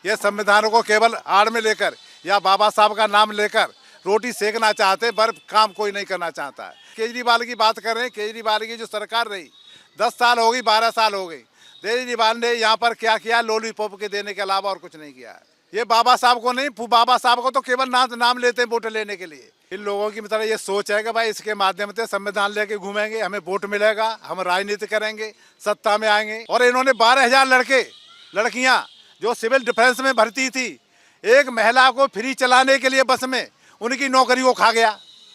ये संविधान को केवल आड़ में लेकर या बाबा साहब का नाम लेकर रोटी सेकना चाहते, पर काम कोई नहीं करना चाहता है। केजरीवाल की बात कर रहे हैं, केजरीवाल की जो सरकार रही 10 साल हो गई, 12 साल हो गई, केजरीवाल ने यहाँ पर क्या किया? लॉलीपॉप के देने के अलावा और कुछ नहीं किया है। ये बाबा साहब को नहीं, बाबा साहब को तो केवल नाम लेते हैं वोट लेने के लिए। इन लोगों की मतलब ये सोच है कि भाई इसके माध्यम से संविधान लेके घूमेंगे, हमें वोट मिलेगा, हम राजनीति करेंगे, सत्ता में आएंगे। और इन्होंने 12,000 लड़कियां जो सिविल डिफेंस में भर्ती थी, एक महिला को फ्री चलाने के लिए बस में उनकी नौकरी को खा गया।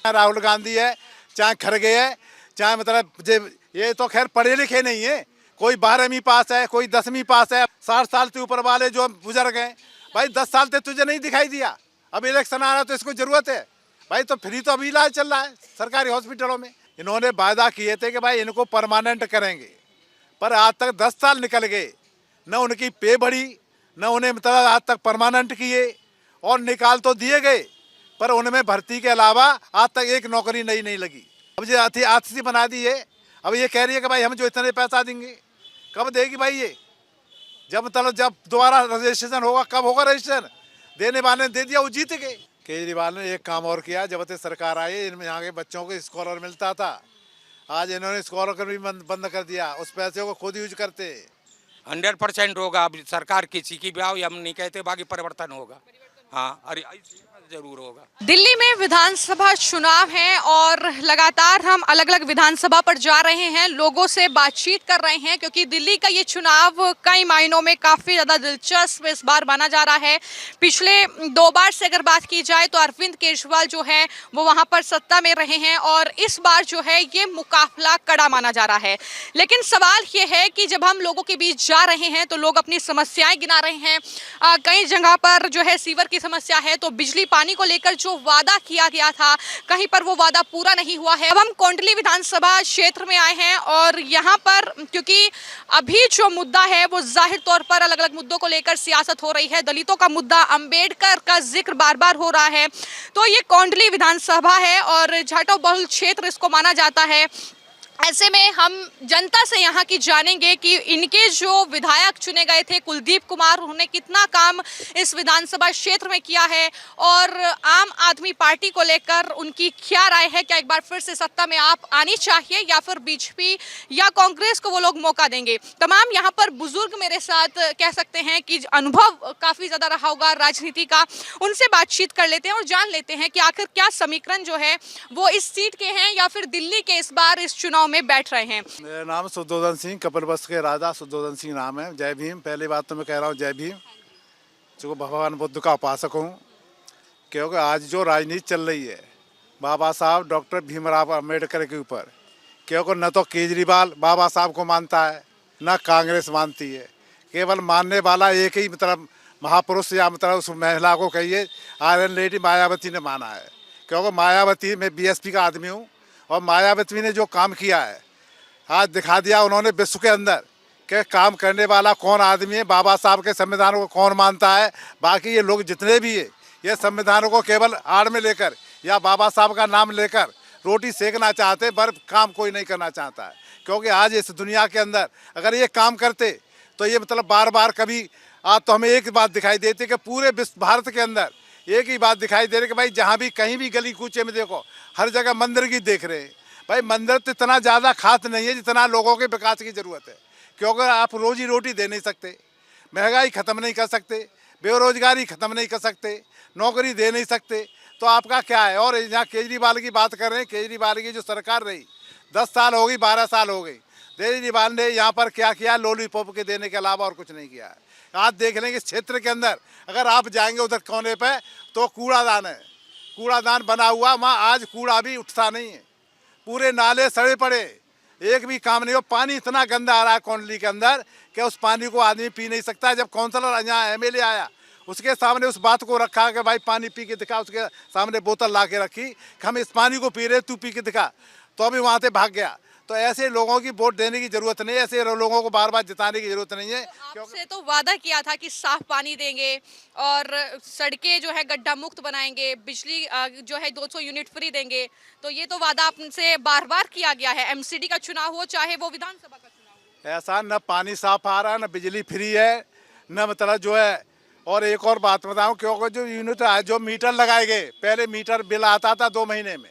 राहुल गांधी है, चाहे खड़गे है, चाहे मतलब ये तो खैर पढ़े लिखे नहीं है, कोई 12वीं पास है, कोई 10वीं पास है। 60 साल से ऊपर वाले जो बुजुर्ग हैं, भाई 10 साल से तुझे नहीं दिखाई दिया, अब इलेक्शन आ रहा तो इसको जरूरत है भाई। तो फ्री तो अभी इलाज चल रहा है सरकारी हॉस्पिटलों में। इन्होंने वायदा किए थे कि भाई इनको परमानेंट करेंगे, पर आज तक 10 साल निकल गए, न उनकी पे बढ़ी, न उन्हें मतलब आज तक परमानेंट किए, और निकाल तो दिए गए पर उनमें भर्ती के अलावा आज तक एक नौकरी नहीं लगी। अब ये आतिशी बना दी है। अब ये कह रही है कि भाई हम जो इतने पैसा देंगे, कब देगी भाई? ये जब दोबारा रजिस्ट्रेशन होगा, कब होगा रजिस्ट्रेशन? देने वाले ने दे दिया, वो जीत गए। केजरीवाल ने एक काम और किया, जब से सरकार आई इनमें यहाँ के बच्चों को स्कॉलर मिलता था, आज इन्होंने स्कॉलर भी बंद कर दिया, उस पैसे को खुद यूज करते। 100% होगा। अब सरकार किसी की भी आओ, हम नहीं कहते बाकी परिवर्तन होगा। हाँ, अरे जरूर होगा। दिल्ली में विधानसभा चुनाव है और लगातार हम अलग अलग विधानसभा पर जा रहे हैं, लोगों से बातचीत कर रहे हैं, क्योंकि दिल्ली का ये चुनाव कई मायनों में काफ़ी ज़्यादा दिलचस्प इस बार माना जा रहा है। पिछले 2 बार से अगर बात की जाए तो अरविंद केजरीवाल जो है वो वहाँ पर सत्ता में रहे हैं, और इस बार जो है ये मुकाबला कड़ा माना जा रहा है। लेकिन सवाल ये है कि जब हम लोगों के बीच जा रहे हैं तो लोग अपनी समस्याएं गिना रहे हैं। कई जगह पर जो है सीवर की समस्या है, तो बिजली पानी को लेकर जो वादा किया गया था कहीं पर वो वादा पूरा नहीं हुआ है। अब हम कोंडली विधानसभा क्षेत्र में आए हैं और यहाँ पर क्योंकि अभी जो मुद्दा है वो जाहिर तौर पर अलग अलग मुद्दों को लेकर सियासत हो रही है। दलितों का मुद्दा, अंबेडकर का जिक्र बार बार हो रहा है। तो ये कोंडली विधानसभा है और जाटव बहुल क्षेत्र इसको माना जाता है। ऐसे में हम जनता से यहाँ की जानेंगे कि इनके जो विधायक चुने गए थे कुलदीप कुमार, उन्होंने कितना काम इस विधानसभा क्षेत्र में किया है और आम आदमी पार्टी को लेकर उनकी क्या राय है। क्या एक बार फिर से सत्ता में आप आनी चाहिए या फिर बीजेपी या कांग्रेस को वो लोग मौका देंगे। तमाम यहाँ पर बुजुर्ग मेरे साथ कह सकते हैं कि अनुभव काफ़ी ज़्यादा रहा होगा राजनीति का, उनसे बातचीत कर लेते हैं और जान लेते हैं कि आखिर क्या समीकरण जो है वो इस सीट के हैं या फिर दिल्ली के इस बार इस चुनाव में बैठ रहे हैं। मेरा नाम सुद्धोधन सिंह, कपिलवस्तु के राजा सुद्धोधन सिंह नाम है। जय भीम। पहली बात तो मैं कह रहा हूँ जय भीम, जो भगवान बुद्ध का उपासक हूँ। क्योंकि आज जो राजनीति चल रही है बाबा साहब डॉक्टर भीमराव अम्बेडकर के ऊपर, क्योंकि न तो केजरीवाल बाबा साहब को मानता है, न कांग्रेस मानती है। केवल मानने वाला एक ही मतलब महापुरुष या मतलब उस महिला को कहिए, आयरन लेडी मायावती ने माना है। क्योंकि मायावती, मैं बीएसपी का आदमी हूँ, और मायावती ने जो काम किया है आज दिखा दिया उन्होंने विश्व के अंदर कि काम करने वाला कौन आदमी है। बाबा साहब के संविधान को कौन मानता है? बाकी ये लोग जितने भी है, ये संविधान को केवल आड़ में लेकर या बाबा साहब का नाम लेकर रोटी सेकना चाहते, पर काम कोई नहीं करना चाहता है। क्योंकि आज इस दुनिया के अंदर अगर ये काम करते तो ये मतलब बार बार कभी, आज तो हमें एक बात दिखाई देती है कि पूरे विश्व भारत के अंदर एक ही बात दिखाई दे रही कि भाई जहाँ भी कहीं भी गली कूचे में देखो, हर जगह मंदिर की देख रहे हैं। भाई मंदिर तो इतना ज़्यादा खास नहीं है जितना लोगों के विकास की ज़रूरत है। क्योंकि आप रोजी रोटी दे नहीं सकते, महंगाई ख़त्म नहीं कर सकते, बेरोजगारी ख़त्म नहीं कर सकते, नौकरी दे नहीं सकते, तो आपका क्या है। और यहाँ केजरीवाल की बात कर रहे हैं, केजरीवाल की जो सरकार रही 10 साल हो गई, 12 साल हो गई, केजरीवाल ने यहाँ पर क्या किया? लॉलीपॉप के देने के अलावा और कुछ नहीं किया है। आज देख लेंगे इस क्षेत्र के अंदर अगर आप जाएंगे उधर कोने पे तो कूड़ादान है, कूड़ादान बना हुआ, वहाँ आज कूड़ा भी उठता नहीं है, पूरे नाले सड़े पड़े, एक भी काम नहीं हो। पानी इतना गंदा आ रहा है कोंडली के अंदर कि उस पानी को आदमी पी नहीं सकता। जब काउंसलर यहाँ एमएलए आया उसके सामने उस बात को रखा कि भाई पानी पी के दिखा, उसके सामने बोतल ला के रखी कि हम इस पानी को पी रहे, तू पी के दिखा, तो अभी वहाँ से भाग गया। तो ऐसे लोगों की वोट देने की जरूरत नहीं है, ऐसे लोगों को बार बार जिताने की जरूरत नहीं है। आपसे तो वादा किया था कि साफ पानी देंगे और सड़कें जो है गड्ढा मुक्त बनाएंगे, बिजली जो है 200 यूनिट फ्री देंगे, तो ये तो वादा आपसे बार बार किया गया है। एमसीडी का चुनाव हो चाहे वो विधानसभा का चुनाव हो। ऐसा न पानी साफ आ रहा है, न बिजली फ्री है, न मतलब जो है और एक और बात बताऊं, क्योंकि जो यूनिट जो मीटर लगाए गए, पहले मीटर बिल आता था 2 महीने में,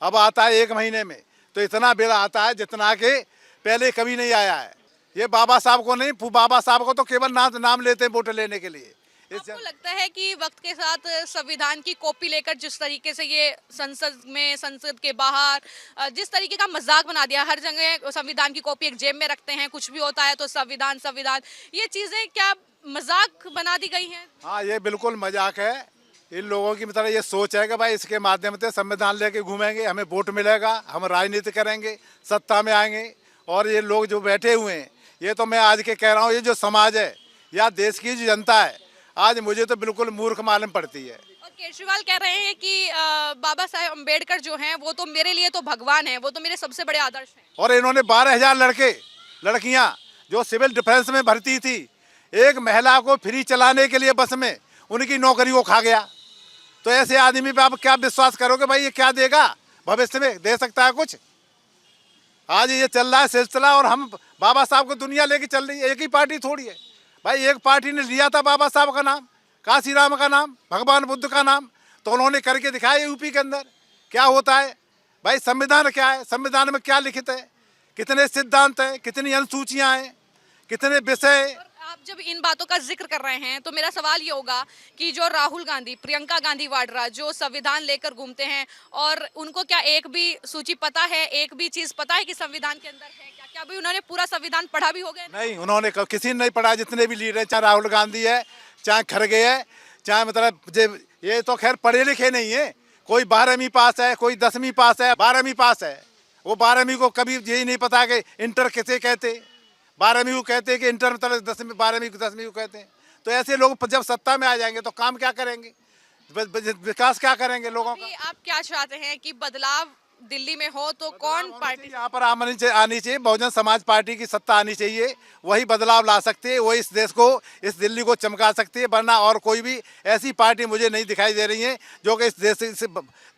अब आता है 1 महीने में। तो इतना बिल आता है जितना कि पहले कभी नहीं आया है। ये बाबा साहब को नहीं, बाबा साहब को तो केवल नाम लेते हैं वोट लेने के लिए। आपको लगता है कि वक्त के साथ संविधान की कॉपी लेकर जिस तरीके से ये संसद में, संसद के बाहर जिस तरीके का मजाक बना दिया, हर जगह संविधान की कॉपी एक जेब में रखते हैं, कुछ भी होता है तो संविधान संविधान, ये चीजें क्या मजाक बना दी गई हैं? हाँ, ये बिल्कुल मजाक है। इन लोगों की मतलब ये सोच है कि भाई इसके माध्यम से संविधान लेके घूमेंगे, हमें वोट मिलेगा, हम राजनीति करेंगे, सत्ता में आएंगे। और ये लोग जो बैठे हुए हैं, ये तो मैं आज के कह रहा हूँ, ये जो समाज है या देश की जो जनता है, आज मुझे तो बिल्कुल मूर्ख मालूम पड़ती है। और केजरीवाल कह रहे हैं कि बाबा साहेब अम्बेडकर जो हैं वो तो मेरे लिए तो भगवान है, वो तो मेरे सबसे बड़े आदर्श हैं। और इन्होंने 12,000 लड़कियां जो सिविल डिफेंस में भर्ती थी, एक महिला को फ्री चलाने के लिए बस में उनकी नौकरी को खा गया। तो ऐसे आदमी पे आप क्या विश्वास करोगे भाई, ये क्या देगा भविष्य में? दे सकता है कुछ? आज ये चल रहा है सिलसिला, और हम बाबा साहब को दुनिया लेके चल रही है। एक ही पार्टी थोड़ी है भाई, एक पार्टी ने लिया था बाबा साहब का नाम, काशीराम का नाम, भगवान बुद्ध का नाम, तो उन्होंने करके दिखाया यूपी के अंदर क्या होता है। भाई संविधान क्या है, संविधान में क्या लिखित है, कितने सिद्धांत हैं, कितनी अनुसूचियां हैं, कितने विषय। आप जब इन बातों का जिक्र कर रहे हैं तो मेरा सवाल ये होगा कि जो राहुल गांधी, प्रियंका गांधी वाड्रा जो संविधान लेकर घूमते हैं, और उनको क्या एक भी सूची पता है, एक भी चीज पता है कि संविधान के अंदर है क्या? क्या भी उन्होंने पूरा संविधान पढ़ा भी होगा? नहीं, उन्होंने किसी ने नहीं पढ़ा। जितने भी लीडर हैं, चाहे राहुल गांधी है, चाहे खड़गे है, चाहे मतलब ये तो खैर पढ़े लिखे नहीं है। कोई 12वीं पास है, कोई 10वीं पास है, 12वीं पास है। वो 12वीं को कभी यही नहीं पता कि इंटर किसे कहते, 12वीं को कहते हैं कि इंटर मतलब 10वीं, 12वीं को 10वीं को कहते हैं। तो ऐसे लोग जब सत्ता में आ जाएंगे तो काम क्या करेंगे, विकास क्या करेंगे लोगों का? आप क्या चाहते हैं कि बदलाव दिल्ली में हो तो कौन पार्टी? यहाँ पर आनी चाहिए, बहुजन समाज पार्टी की सत्ता आनी चाहिए। वही बदलाव ला सकती है, वही इस देश को, इस दिल्ली को चमका सकती है। वरना और कोई भी ऐसी पार्टी मुझे नहीं दिखाई दे रही है जो कि इस देश से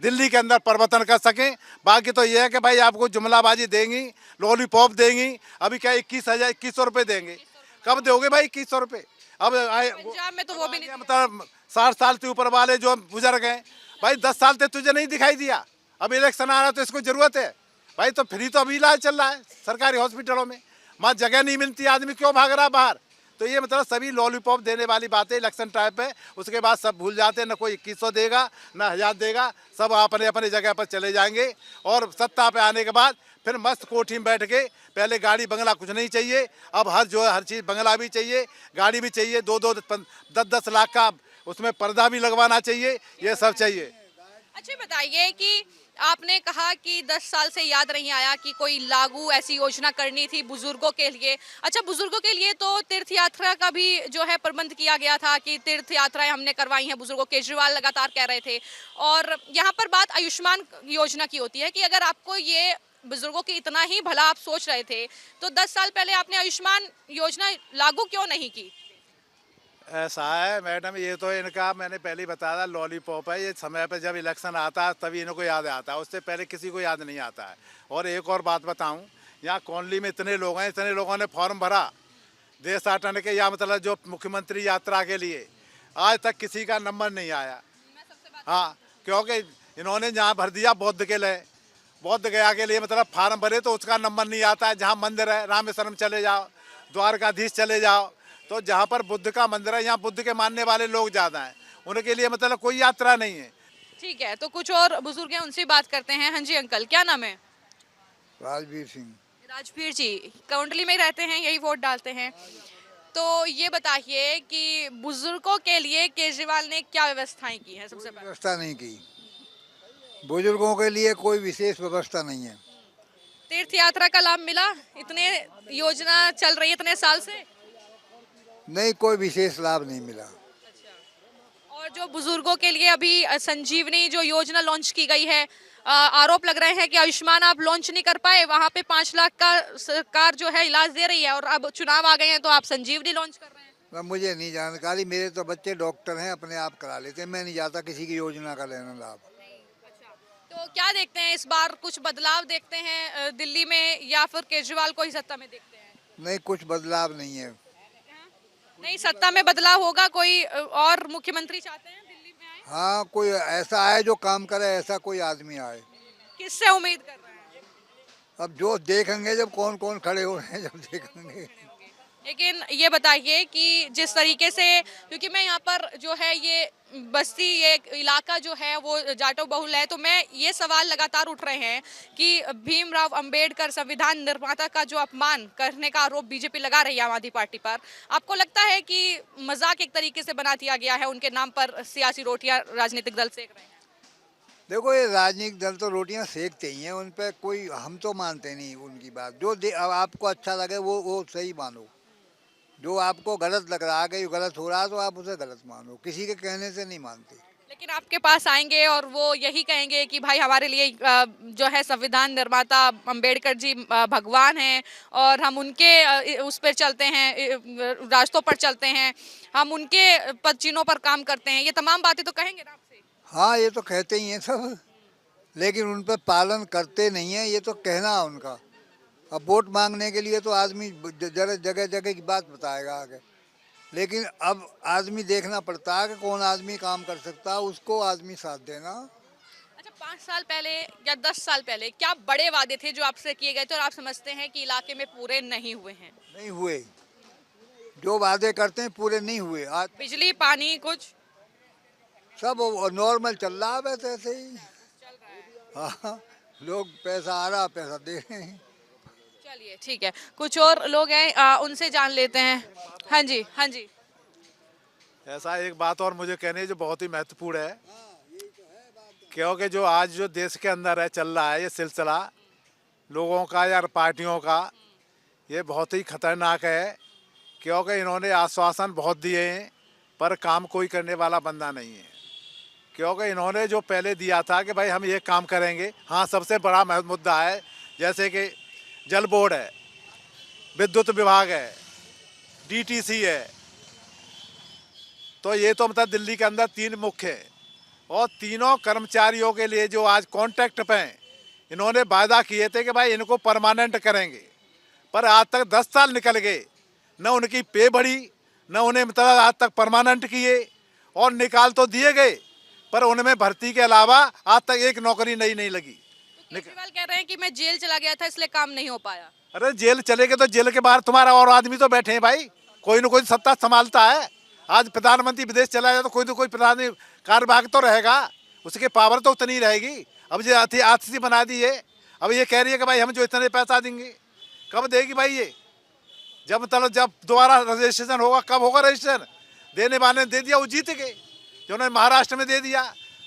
दिल्ली के अंदर परिवर्तन कर सकें। बाकी तो ये है कि भाई आपको जुमलाबाजी देंगी, लॉलीपॉप देंगी। अभी क्या 21,000 रुपये देंगे? कब दोगे भाई 2100 रुपये? अब पंजाब में तो वो भी नहीं। मतलब 60 साल से ऊपर वाले जो बुजुर्ग हैं, भाई 10 साल से तुझे नहीं दिखाई दिया, अब इलेक्शन आ रहा तो इसको जरूरत है भाई। तो फ्री तो अभी इलाज चल रहा है सरकारी हॉस्पिटलों में, वहाँ जगह नहीं मिलती, आदमी क्यों भाग रहा बाहर? तो ये मतलब सभी लॉलीपॉप देने वाली बातें इलेक्शन टाइम पे, उसके बाद सब भूल जाते हैं। न कोई 2100 देगा, न 1000 देगा, सब अपने अपने जगह पर चले जाएंगे। और सत्ता पे आने के बाद फिर मस्त कोठी में बैठ के, पहले गाड़ी बंगला कुछ नहीं चाहिए, अब हर चीज़ बंगला भी चाहिए, गाड़ी भी चाहिए, 10-10 लाख का उसमें पर्दा भी लगवाना चाहिए, ये सब चाहिए। अच्छा बताइए कि आपने कहा कि 10 साल से याद नहीं आया कि कोई लागू ऐसी योजना करनी थी बुजुर्गों के लिए। अच्छा, बुजुर्गों के लिए तो तीर्थ यात्रा का भी जो है प्रबंध किया गया था कि तीर्थ यात्राएं हमने करवाई हैं बुजुर्गों, केजरीवाल लगातार कह रहे थे। और यहाँ पर बात आयुष्मान योजना की होती है कि अगर आपको ये बुजुर्गों की इतना ही भला आप सोच रहे थे तो 10 साल पहले आपने आयुष्मान योजना लागू क्यों नहीं की? ऐसा है मैडम, ये तो इनका मैंने पहले ही बताया था, लॉलीपॉप है। ये समय पे जब इलेक्शन आता है तभी इनको याद आता है, उससे पहले किसी को याद नहीं आता है। और एक और बात बताऊं, यहाँ कॉलोनी में इतने लोग हैं, इतने लोगों ने फॉर्म भरा देश आटने के, या मतलब जो मुख्यमंत्री यात्रा के लिए, आज तक किसी का नंबर नहीं आया। हाँ, क्योंकि इन्होंने जहाँ भर दिया बौद्ध के लिए, बौद्ध गया के लिए मतलब फार्म भरे तो उसका नंबर नहीं आता है। जहाँ मंदिर है, रामेश्वरम चले जाओ, द्वारकाधीश चले जाओ, तो जहाँ पर बुद्ध का मंदिर है, यहाँ बुद्ध के मानने वाले लोग ज़्यादा हैं, उनके लिए मतलब कोई यात्रा नहीं है। ठीक है, तो कुछ और बुजुर्ग हैं, उनसे बात करते हैं। हाँ जी अंकल, क्या नाम है? राजवीर सिंह। राजवीर जी, काउंटली में रहते हैं, यही वोट डालते हैं। तो ये बताइए कि बुजुर्गों के लिए केजरीवाल ने क्या व्यवस्थाएं की हैं? सबसे पहले व्यवस्था नहीं की, बुजुर्गों के लिए कोई विशेष व्यवस्था नहीं है। तीर्थ यात्रा का लाभ मिला? इतने योजना चल रही है इतने साल से। नहीं, कोई विशेष लाभ नहीं मिला। और जो बुजुर्गों के लिए अभी संजीवनी जो योजना लॉन्च की गई है, आरोप लग रहे हैं कि आयुष्मान आप लॉन्च नहीं कर पाए, वहां पे 5 लाख का सरकार जो है इलाज दे रही है, और अब चुनाव आ गए हैं तो आप संजीवनी लॉन्च कर रहे हैं। मुझे नहीं जानकारी, मेरे तो बच्चे डॉक्टर हैं, अपने आप करा लेते हैं, मैं नहीं जाता किसी की योजना का लेना लाभ। तो क्या देखते हैं इस बार, कुछ बदलाव देखते हैं दिल्ली में, या फिर केजरीवाल को ही सत्ता में देखते हैं? नहीं, कुछ बदलाव नहीं है। नहीं, सत्ता में बदलाव होगा, कोई और मुख्यमंत्री चाहते हैं दिल्ली में आए? हाँ, कोई ऐसा आए जो काम करे, ऐसा कोई आदमी आए। किससे उम्मीद कर रहे हैं? अब जो देखेंगे, जब कौन कौन खड़े हो रहे हैं, जब देखेंगे। लेकिन ये बताइए कि जिस तरीके से, क्योंकि मैं यहाँ पर जो है ये बस्ती, ये इलाका जो है वो जाटो बहुल है, तो मैं ये सवाल लगातार उठ रहे हैं कि भीमराव अंबेडकर संविधान निर्माता का जो अपमान करने का आरोप बीजेपी लगा रही है आम आदमी पार्टी पर, आपको लगता है कि मजाक एक तरीके से बना दिया गया है, उनके नाम पर सियासी रोटियां राजनीतिक दल सेक रहे हैं? देखो, ये राजनीतिक दल तो रोटियां सेकते ही हैं, उन पे कोई, हम तो मानते नहीं उनकी बात। जो अब आपको अच्छा लगे वो सही मानो। जो आपको गलत लग रहा है कि ये गलत हो रहा है, तो आप उसे गलत मानो, किसी के कहने से नहीं मानते। लेकिन आपके पास आएंगे और वो यही कहेंगे कि भाई हमारे लिए जो है संविधान निर्माता अंबेडकर जी भगवान हैं, और हम उनके उस पर चलते हैं, रास्तों पर चलते हैं, हम उनके पद चिन्हों पर काम करते हैं, ये तमाम बातें तो कहेंगे ना आपसे? हाँ, ये तो कहते ही हैं सब, लेकिन उन पर पालन करते नहीं है, ये तो कहना है उनका। अब वोट मांगने के लिए तो आदमी जगह जगह की बात बताएगा आगे, लेकिन अब आदमी देखना पड़ता है कि कौन आदमी काम कर सकता है, उसको आदमी साथ देना। अच्छा, 5 साल पहले या 10 साल पहले क्या बड़े वादे थे जो आपसे किए गए थे और आप समझते हैं कि इलाके में पूरे नहीं हुए हैं? नहीं हुए, जो वादे करते हैं पूरे नहीं हुए। आज बिजली, पानी, कुछ सब नॉर्मल चल रहा है, वैसे ऐसे ही। हाँ, लोग पैसा आ रहा, पैसा दे रहे हैं। चलिए ठीक है, कुछ और लोग हैं, उनसे जान लेते हैं। हाँ जी, हाँ जी। ऐसा एक बात और मुझे कहनी है जो बहुत ही महत्वपूर्ण है, क्योंकि जो आज जो देश के अंदर है चल रहा है ये सिलसिला लोगों का या पार्टियों का, ये बहुत ही खतरनाक है। क्योंकि इन्होंने आश्वासन बहुत दिए हैं पर काम कोई करने वाला बंदा नहीं है। क्योंकि इन्होंने जो पहले दिया था कि भाई हम ये काम करेंगे, हाँ सबसे बड़ा मुद्दा है जैसे कि जल बोर्ड है, विद्युत विभाग है, डीटीसी है, तो ये तो मतलब दिल्ली के अंदर 3 मुख्य है, और तीनों कर्मचारियों के लिए जो आज कॉन्ट्रैक्ट पे हैं, इन्होंने वायदा किए थे कि भाई इनको परमानेंट करेंगे, पर आज तक 10 साल निकल गए, न उनकी पे बढ़ी, न उन्हें मतलब आज तक परमानेंट किए, और निकाल तो दिए गए पर उनमें भर्ती के अलावा आज तक एक नौकरी नहीं लगी। केजरीवाल कह रहे हैं कि मैं जेल चला गया था इसलिए काम नहीं हो पाया। अरे जेल चले गए तो जेल के बाहर तुम्हारा और आदमी तो बैठे हैं भाई, कोई न कोई सत्ता संभालता है। आज प्रधानमंत्री विदेश चला जाए तो कोई न कोई प्रधान कार्यवाहक तो रहेगा, उसकी पावर तो उतनी रहेगी। अब जो आरसीसी बना दी है, अब ये कह रही है कि भाई हम जो इतने पैसा देंगे, कब देगी भाई ये? जब मतलब जब दोबारा रजिस्ट्रेशन होगा, कब होगा रजिस्ट्रेशन? देने वाले ने दे दिया, वो जीत गए। जो उन्होंने महाराष्ट्र में दे दिया,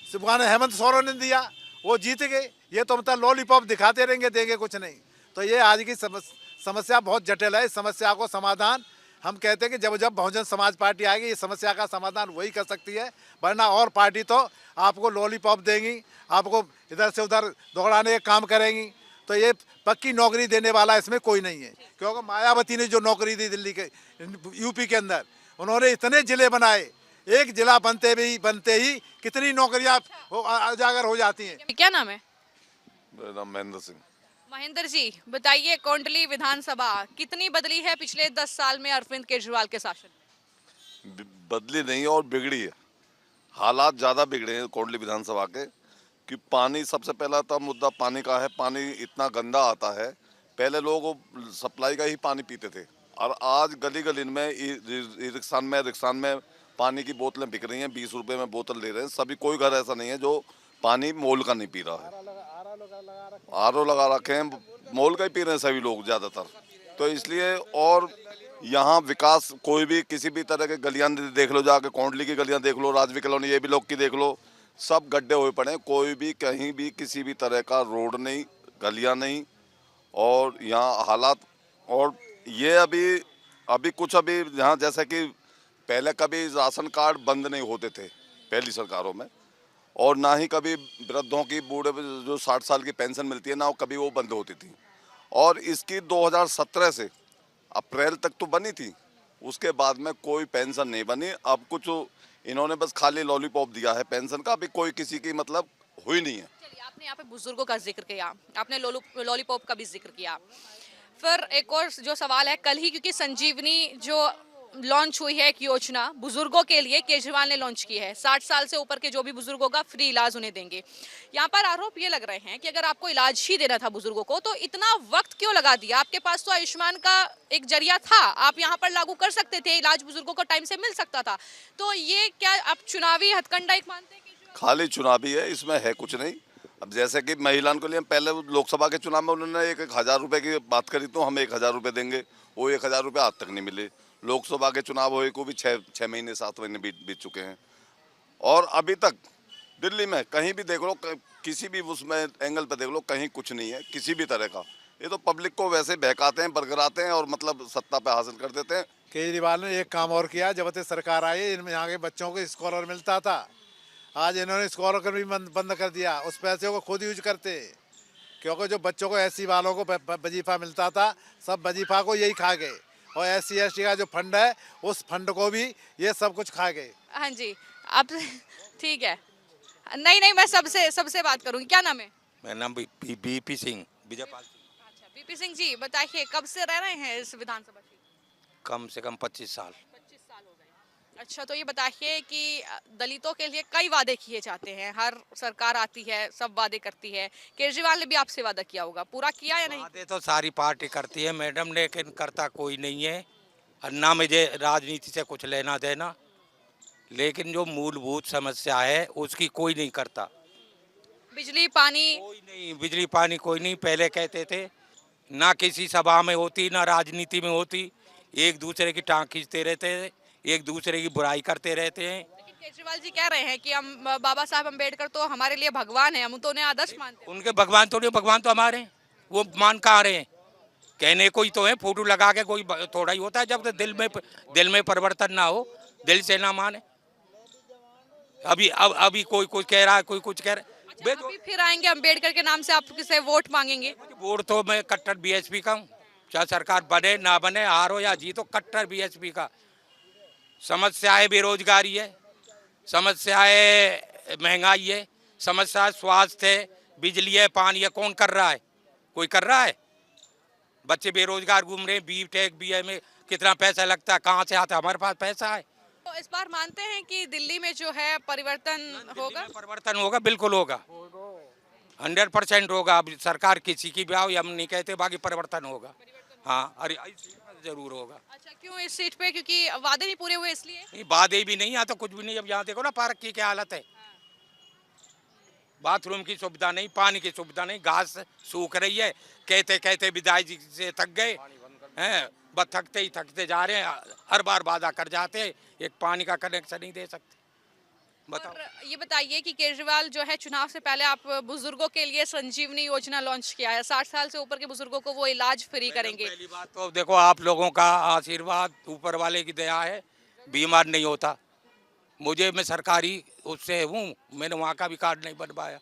सुबह हेमंत सोरेन ने दिया, वो जीत गए। ये तो मतलब लॉलीपॉप दिखाते रहेंगे, देंगे कुछ नहीं। तो ये आज की समस्या बहुत जटिल है। इस समस्या को समाधान हम कहते हैं कि जब जब बहुजन समाज पार्टी आएगी, ये समस्या का समाधान वही कर सकती है, वरना और पार्टी तो आपको लॉलीपॉप देंगी, आपको इधर से उधर दौड़ाने का काम करेंगी। तो ये पक्की नौकरी देने वाला इसमें कोई नहीं है। क्योंकि मायावती ने जो नौकरी दी दिल्ली के यूपी के अंदर, उन्होंने इतने जिले बनाए, एक जिला बनते ही कितनी नौकरियां उजागर हो जाती हैं। क्या नाम है? मेरा नाम महेंद्र सिंह। महेंद्र जी, बताइए कोंडली विधानसभा कितनी बदली है पिछले 10 साल में अरविंद केजरीवाल के शासन में? बदली नहीं और बिगड़ी है, हालात ज़्यादा बिगड़े हैं कोंडली विधानसभा के। कि पानी, सबसे पहला तो मुद्दा पानी का है। पानी इतना गंदा आता है, पहले लोग सप्लाई का ही पानी पीते थे, और आज गली गली में रिक्शान में पानी की बोतलें बिक रही हैं, 20 रुपए में बोतल दे रहे हैं सभी। कोई घर ऐसा नहीं है जो पानी मोल का नहीं पी रहा है। आरओ लगा रखे हैं, मोल का ही पी रहे हैं सभी लोग ज़्यादातर। तो इसलिए, और यहाँ विकास कोई भी किसी भी तरह के गलियां देख लो, जाके कोंडली की गलियां देख लो, राजवी कॉलोनी, ये भी लोग की देख लो, सब गड्ढे हुए पड़े हैं। कोई भी कहीं भी किसी भी तरह का रोड नहीं, गलियां नहीं, और यहाँ हालात। और ये अभी कुछ यहाँ जैसे कि पहले कभी राशन कार्ड बंद नहीं होते थे पहली सरकारों में, और ना ही कभी वृद्धों की, बूढ़े जो 60 साल की पेंशन मिलती है ना, कभी वो बंद होती थी। और इसकी 2017 से अप्रैल तक तो बनी थी, उसके बाद में कोई पेंशन नहीं बनी। अब कुछ इन्होंने बस खाली लॉलीपॉप दिया है पेंशन का, अभी कोई किसी की मतलब हुई नहीं है। चलिए, आपने यहाँ पे बुजुर्गों का जिक्र किया, आपने लॉलीपॉप का भी जिक्र किया, फिर एक और जो सवाल है, कल ही क्योंकि संजीवनी जो लॉन्च हुई है एक योजना बुजुर्गों के लिए, केजरीवाल ने लॉन्च की है। 60 साल से ऊपर के जो भी बुजुर्गों का फ्री इलाज उन्हें देंगे। यहाँ पर आरोप ये लग रहे हैं कि अगर आपको इलाज ही देना था बुजुर्गों को तो इतना वक्त क्यों लगा दिया? आपके पास तो आयुष्मान का एक जरिया था, आप यहाँ पर लागू कर सकते थे, इलाज बुजुर्गों को टाइम से मिल सकता था। तो ये क्या आप चुनावी हथकंडा एक मानते हैं? खाली चुनावी है, इसमें है कुछ नहीं। अब जैसे कि महिलाओं के लिए हम पहले लोकसभा के चुनाव में उन्होंने एक 1,000 रुपए की बात करी, तो हम 1,000 रुपए देंगे, वो 1,000 रुपए आज तक नहीं मिले। लोकसभा के चुनाव हुए को भी 6 महीने 7 महीने बीत चुके हैं, और अभी तक दिल्ली में कहीं भी देख लो, किसी भी उसमें एंगल पे देख लो, कहीं कुछ नहीं है किसी भी तरह का। ये तो पब्लिक को वैसे बहकाते हैं, बरगराते हैं और मतलब सत्ता पे हासिल कर देते हैं। केजरीवाल ने एक काम और किया, जब से सरकार आई इनमें यहाँ के बच्चों को स्कॉलर मिलता था, आज इन्होंने स्कॉलर भी बंद कर दिया। उस पैसे को खुद यूज करते, क्योंकि जो बच्चों को एससी वालों को वजीफा मिलता था, सब वजीफा को यही खा गए, और SC ST का जो फंड है उस फंड को भी ये सब कुछ खा गए। हाँ जी, आप ठीक है। नहीं, मैं सबसे बात करूंगी। क्या नाम है? मेरा नाम बीपी सिंह, विजयपाल सिंह। अच्छा, बीपी सिंह जी, बताइए कब से रह रहे हैं इस विधानसभा क्षेत्र? कम से कम 25 साल। 25 साल हो गए। अच्छा, तो ये बताइए कि दलितों के लिए कई वादे किए जाते हैं, हर सरकार आती है, सब वादे करती है। केजरीवाल ने भी आपसे वादा किया होगा, पूरा किया या नहीं? वादे तो सारी पार्टी करती है मैडम, लेकिन करता कोई नहीं है। और ना मुझे राजनीति से कुछ लेना देना, लेकिन जो मूलभूत समस्या है उसकी कोई नहीं करता। बिजली पानी कोई नहीं, बिजली पानी कोई नहीं। पहले कहते थे ना किसी सभा में होती, ना राजनीति में होती, एक दूसरे की टांग खींचते रहते हैं, एक दूसरे की बुराई करते रहते हैं। लेकिन केजरीवाल जी कह रहे हैं कि हम बाबा साहब अम्बेडकर तो हमारे लिए भगवान है, हम तो उन्हें आदर्श मानते हैं। उनके भगवान तो नहीं, भगवान तो हमारे हैं। वो मान कहाँ रहे हैं? कहने को ही तो है, फोटो लगा के कोई थोड़ा ही होता है। जब तक दिल में परिवर्तन ना हो, दिल से ना माने। अभी कोई कुछ कह रहा है, कोई कुछ कह रहा है। अच्छा, अभी फिर आएंगे अम्बेडकर के नाम से, आप किसे वोट मांगेंगे? वोट तो मैं कट्टर BSP का हूँ, चाहे सरकार बने ना बने, हारो या जीतो, कट्टर BSP का। समस्या है बेरोजगारी है, समस्या है महंगाई है, समस्या है स्वास्थ्य है, बिजली है, पानी है। कौन कर रहा है? कोई कर रहा है? बच्चे बेरोजगार घूम रहे हैं। BTech BA में कितना पैसा लगता है, कहाँ से आता है? हमारे पास पैसा है। तो इस बार मानते हैं कि दिल्ली में जो है परिवर्तन होगा? परिवर्तन होगा, बिल्कुल होगा, 100% होगा। अब सरकार किसी की भी आओ, हम नहीं कहते, बाकी परिवर्तन होगा। हाँ, अरे जरूर होगा। अच्छा, क्यों इस सीट पे? क्योंकि वादे नहीं पूरे हुए इसलिए? नहीं, वादे भी नहीं, यहाँ तो कुछ भी नहीं। अब यहाँ देखो ना पार्क की क्या हालत है, बाथरूम की सुविधा नहीं, पानी की सुविधा नहीं, घास सूख रही है। कहते कहते विधायक जी से थक गए हैं, बस थकते ही थकते जा रहे हैं। हर बार वादा कर जाते हैं, एक पानी का कनेक्शन नहीं दे सकते। बताओ। और ये बताइए कि केजरीवाल जो है चुनाव से पहले आप बुजुर्गों के लिए संजीवनी योजना लॉन्च किया है, 60 साल से ऊपर के बुजुर्गों को वो इलाज फ्री करेंगे। पहली बात तो देखो, आप लोगों का आशीर्वाद, ऊपर वाले की दया है, बीमार नहीं होता। मैं सरकारी उससे हूँ, मैंने वहाँ का भी कार्ड नहीं बनवाया।